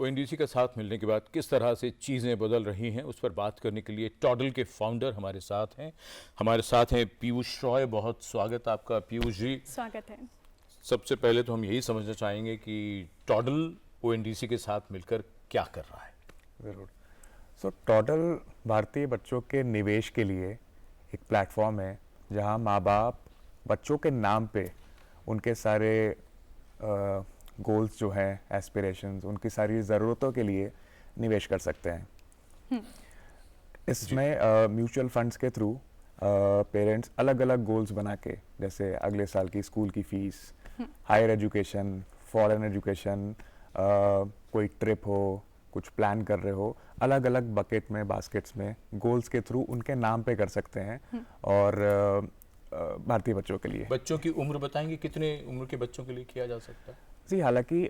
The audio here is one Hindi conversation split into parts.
ओएनडीसी का साथ मिलने के बाद किस तरह से चीज़ें बदल रही हैं, उस पर बात करने के लिए टॉडल के फाउंडर हमारे साथ हैं। हमारे साथ हैं पीयूष रॉय। बहुत स्वागत आपका पीयूष जी। स्वागत है। सबसे पहले तो हम यही समझना चाहेंगे कि टॉडल ओएनडीसी के साथ मिलकर क्या कर रहा है। ज़रूर। टॉडल भारतीय बच्चों के निवेश के लिए एक प्लेटफॉर्म है जहां माँ बाप बच्चों के नाम पे उनके सारे गोल्स जो हैं, एस्पिरेशंस, उनकी सारी ज़रूरतों के लिए निवेश कर सकते हैं। इसमें म्यूचुअल फंड्स के थ्रू पेरेंट्स अलग अलग गोल्स बना के, जैसे अगले साल की स्कूल की fees, higher education, foreign education, कोई ट्रिप हो, कुछ प्लान कर रहे हो, अलग अलग बकेट में, बास्केट्स में गोल्स के थ्रू उनके नाम पे कर सकते हैं। और भारतीय बच्चों के लिए बच्चों की उम्र बताएंगे, कितने उम्र के बच्चों के लिए किया जा सकता है? जी, हालांकि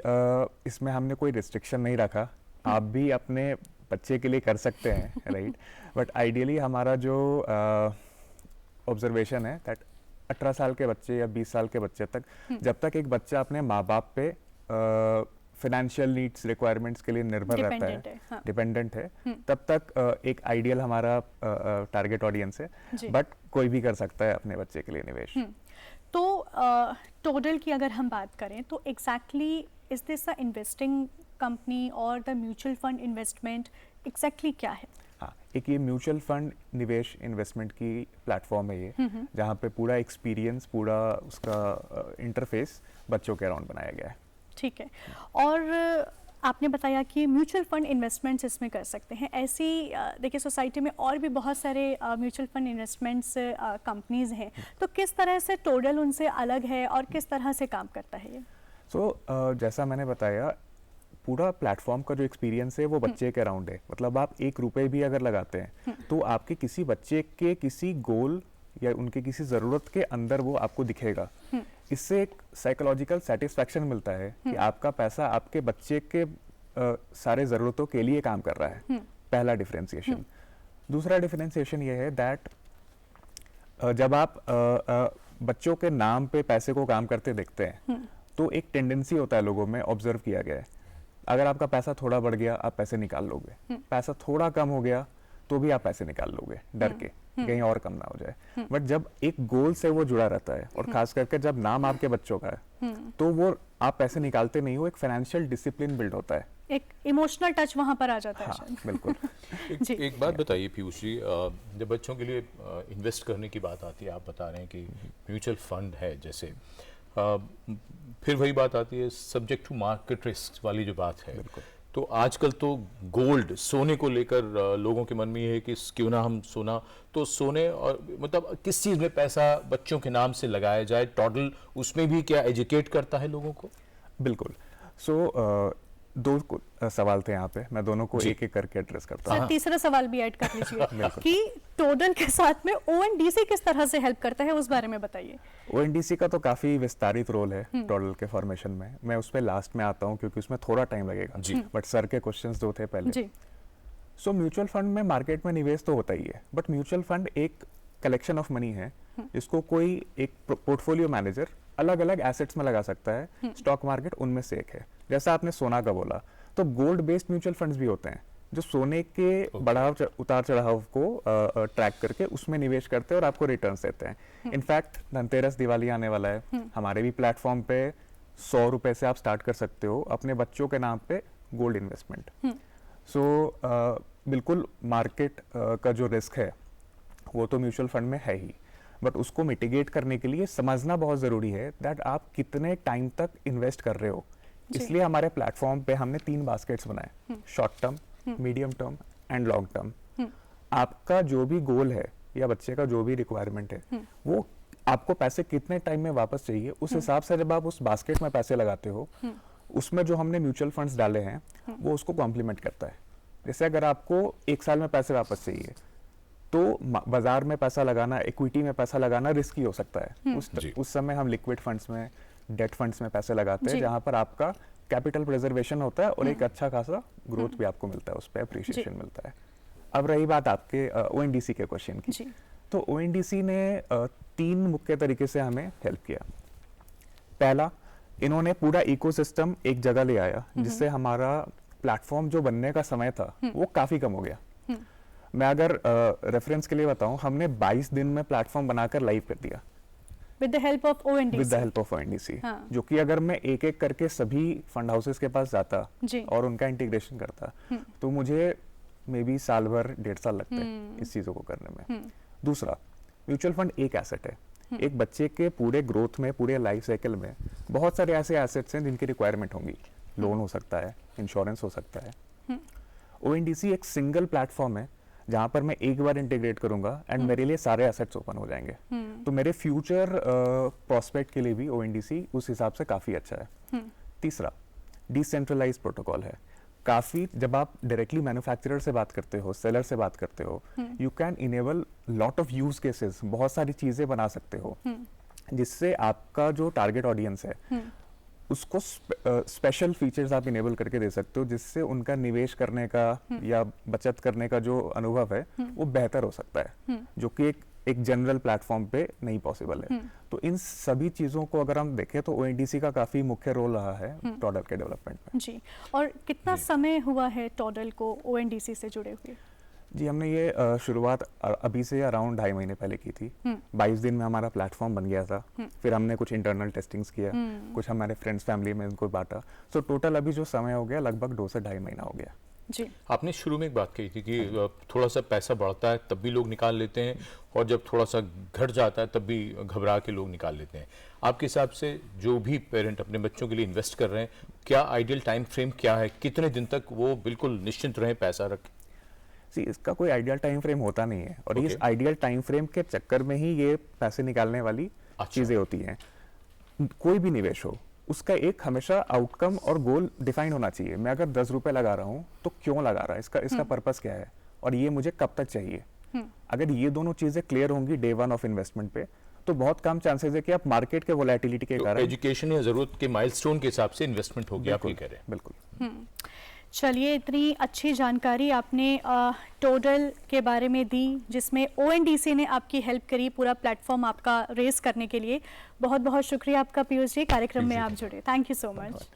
इसमें हमने कोई रिस्ट्रिक्शन नहीं रखा, आप भी अपने बच्चे के लिए कर सकते हैं, राइट। बट आइडियली हमारा जो ऑब्जर्वेशन है दैट 18 साल के बच्चे या 20 साल के बच्चे तक, जब तक एक बच्चा अपने माँ बाप पे फाइनेंशियल नीड्स, रिक्वायरमेंट्स के लिए निर्भर रहता है, डिपेंडेंट है, तब तक एक आइडियल हमारा टारगेट ऑडियंस है। बट कोई भी कर सकता है अपने बच्चे के लिए निवेश। तो टॉडल की अगर हम बात करें तो exactly is this a investing company और the mutual fund investment exactly क्या है? हाँ, एक ये म्यूचुअल फंड निवेश इन्वेस्टमेंट की प्लेटफॉर्म है ये, जहाँ पे पूरा एक्सपीरियंस, पूरा उसका इंटरफेस बच्चों के अराउंड बनाया गया है। ठीक है। और आपने बताया कि म्यूचुअल फंड इन्वेस्टमेंट्स इसमें कर सकते हैं। ऐसी देखिए सोसाइटी में और भी बहुत सारे म्यूचुअल फंड इन्वेस्टमेंट्स कंपनीज हैं, तो किस तरह से टॉडल उनसे अलग है और किस तरह से काम करता है ये? जैसा मैंने बताया, पूरा प्लेटफॉर्म का जो एक्सपीरियंस है वो बच्चे के अराउंड है। मतलब आप 1 रुपए भी अगर लगाते हैं तो आपके किसी बच्चे के किसी गोल या उनके किसी ज़रूरत के अंदर वो आपको दिखेगा। इससे एक साइकोलॉजिकल सेटिस्फैक्शन मिलता है कि आपका पैसा आपके बच्चे के सारे ज़रूरतों के लिए काम कर रहा है। पहला डिफरेंशिएशन। दूसरा डिफरेंशिएशन ये है दैट जब आप बच्चों के नाम पे पैसे को काम करते देखते हैं तो एक टेंडेंसी होता है लोगों में, ऑब्जर्व किया गया है, अगर आपका पैसा थोड़ा बढ़ गया आप पैसे निकाल लोगे, पैसा थोड़ा कम हो गया तो भी आप पैसे निकाल लोगे डर के कहीं और कम ना हो जाए। बट जब एक गोल से वो जुड़ा रहता है और खास करके जब नाम आपके बच्चों का है तो वो आप पैसे निकालते नहीं हो, एक फाइनेंशियल डिसिप्लिन बिल्ड होता है, एक इमोशनल टच वहां पर आ जाता है। हाँ, बिल्कुल। एक बात बताइए पीयूष जी, जब बच्चों के लिए इन्वेस्ट करने की बात आती है, आप बता रहे हैं कि म्यूचुअल फंड है जैसे, फिर वही बात आती है सब्जेक्ट टू मार्केट रिस्क वाली जो बात है। तो आजकल तो गोल्ड, सोने को लेकर लोगों के मन में ये है कि क्यों ना हम सोना, तो सोने और मतलब किस चीज़ में पैसा बच्चों के नाम से लगाया जाए, टॉडल उसमें भी क्या एजुकेट करता है लोगों को? बिल्कुल। दो सवाल थे यहाँ पे, मैं दोनों को एक एक करके एड्रेस करता हूँ। तीसरा सवाल भी ऐड कर लीजिए कि टॉडल के साथ में ओएनडीसी किस तरह से हेल्प करता है, उस बारे में बताइए। ओएनडीसी का तो काफी विस्तारित रोल है टॉडल के फॉर्मेशन में, मैं उस पर लास्ट में आता हूँ क्योंकि उसमें थोड़ा टाइम लगेगा। बट सर के क्वेश्चंस जो थे पहले, म्यूचुअल फंड में मार्केट में निवेश तो होता ही है, बट म्यूचुअल फंड एक कलेक्शन ऑफ मनी है जिसको कोई एक पोर्टफोलियो मैनेजर अलग अलग एसेट्स में लगा सकता है। स्टॉक मार्केट उनमें से एक है। जैसा आपने सोना का बोला, तो गोल्ड बेस्ड म्यूचुअल फंड्स भी होते हैं जो सोने के बढ़ाव उतार चढ़ाव को ट्रैक करके उसमें निवेश करते हैं और आपको रिटर्न्स देते हैं। इनफैक्ट धनतेरस, दिवाली आने वाला है, हमारे भी प्लेटफॉर्म पे 100 रुपए से आप स्टार्ट कर सकते हो अपने बच्चों के नाम पे गोल्ड इन्वेस्टमेंट। बिल्कुल मार्केट का जो रिस्क है वो तो म्यूचुअल फंड में है ही, बट उसको मिटिगेट करने के लिए समझना बहुत ज़रूरी है दैट आप कितने टाइम तक इन्वेस्ट कर रहे हो। इसलिए हमारे प्लेटफॉर्म पे हमने 3 बास्केट्स बनाए, short term, medium term and long term. आपका जो भी गोल है या बच्चे का जो भी रिक्वायरमेंट है, वो आपको पैसे कितने टाइम में वापस चाहिए, उस हिसाब से जब आप उस बास्केट में पैसे लगाते हो, उसमें जो हमने म्यूचुअल फंड्स डाले हैं वो उसको कॉम्प्लीमेंट करता है। जैसे अगर आपको 1 साल में पैसे वापस चाहिए तो बाजार में पैसा लगाना, इक्विटी में पैसा लगाना रिस्की हो सकता है। उस समय हम लिक्विड फंड्स में, डेट फंड्स में पैसे लगाते हैं जहां पर आपका कैपिटल प्रिजर्वेशन होता है और एक अच्छा खासा ग्रोथ भी आपको मिलता है, उस पर अप्रिशिएशन मिलता है। अब रही बात आपके ओएनडीसी के क्वेश्चन की, तो ओएनडीसी ने 3 मुख्य तरीके से हमें हेल्प किया। पहला, इन्होंने पूरा इकोसिस्टम एक जगह ले आया जिससे हमारा प्लेटफॉर्म जो बनने का समय था वो काफ़ी कम हो गया। मैं अगर रेफरेंस के लिए बताऊं, हमने 22 दिन में प्लेटफॉर्म बनाकर लाइव कर दिया with the help of with the ONDC। Help of ONDC, हाँ। जो कि अगर मैं एक एक करके सभी फंड हाउसेस के पास जाता जी। और उनका इंटीग्रेशन करता तो मुझे मे बी साल भर 1.5 साल लगते हैं इस चीज़ों को करने में। दूसरा, म्यूचुअल फंड एक एसेट है। एक बच्चे के पूरे ग्रोथ में, पूरे लाइफ साइकिल में बहुत सारे ऐसे एसेट्स हैं जिनकी रिक्वायरमेंट होंगी। लोन हो सकता है, इंश्योरेंस हो सकता है। ONDC एक सिंगल प्लेटफॉर्म है जहां पर मैं एक बार इंटीग्रेट करूंगा एंड मेरे लिए सारे एसेट्स ओपन हो जाएंगे। तो मेरे फ्यूचर प्रोस्पेक्ट के लिए भी ONDC उस हिसाब से काफ़ी अच्छा है। तीसरा, डिसेंट्रलाइज प्रोटोकॉल है। काफ़ी, जब आप डायरेक्टली मैन्युफैक्चरर से बात करते हो, सेलर से बात करते हो, you can enable lot of use cases, बहुत सारी चीज़ें बना सकते हो जिससे आपका जो टारगेट ऑडियंस है उसको स्पेशल फीचर्स आप इनेबल करके दे सकते हो, जिससे उनका निवेश करने का या बचत करने का जो अनुभव है वो बेहतर हो सकता है, जो कि एक जनरल प्लेटफॉर्म पे नहीं पॉसिबल है। तो इन सभी चीज़ों को अगर हम देखें तो ONDC का काफ़ी मुख्य रोल रहा है टॉडल के डेवलपमेंट में। जी, और कितना समय हुआ है टॉडल को ONDC से जुड़े हुए? जी, हमने ये शुरुआत अभी से अराउंड 2.5 महीने पहले की थी। 22 दिन में हमारा प्लेटफॉर्म बन गया था। फिर हमने कुछ इंटरनल टेस्टिंग्स किया, कुछ हमारे फ्रेंड्स फैमिली में इनको बांटा। सो टोटल अभी जो समय हो गया लगभग 2 से 2.5 महीना हो गया। जी, आपने शुरू में एक बात कही थी कि थोड़ा सा पैसा बढ़ता है तब भी लोग निकाल लेते हैं, और जब थोड़ा सा घट जाता है तब भी घबरा के लोग निकाल लेते हैं। आपके हिसाब से जो भी पेरेंट अपने बच्चों के लिए इन्वेस्ट कर रहे हैं, क्या आइडियल टाइम फ्रेम क्या है, कितने दिन तक वो बिल्कुल निश्चिंत रहें पैसा रखें? इसका कोई आइडियल टाइम फ्रेम होता नहीं है, और Okay. इस आइडियल टाइम फ्रेम के चक्कर में ही ये पैसे निकालने वाली चीज़ें होती हैं। कोई भी निवेश हो, उसका एक हमेशा आउटकम और गोल डिफाइन होना चाहिए। मैं अगर 10 रुपए लगा रहा हूँ तो क्यों लगा रहा है, इसका पर्पस क्या है, और ये मुझे कब तक चाहिए। अगर ये दोनों चीज़ें क्लियर होंगी डे वन ऑफ इन्वेस्टमेंट पे, तो बहुत कम चांसेस है कि आप मार्केट के वोलेटिलिटी के कारण एजुकेशन या जरूरत के माइलस्टोन के हिसाब से इन्वेस्टमेंट होगी, आप ये कह रहे हैं। बिल्कुल। चलिए, इतनी अच्छी जानकारी आपने टोडल के बारे में दी, जिसमें ONDC ने आपकी हेल्प करी पूरा प्लेटफॉर्म आपका रेस करने के लिए। बहुत बहुत शुक्रिया आपका पीयूष जी, कार्यक्रम में आप जुड़े। Thank you so much.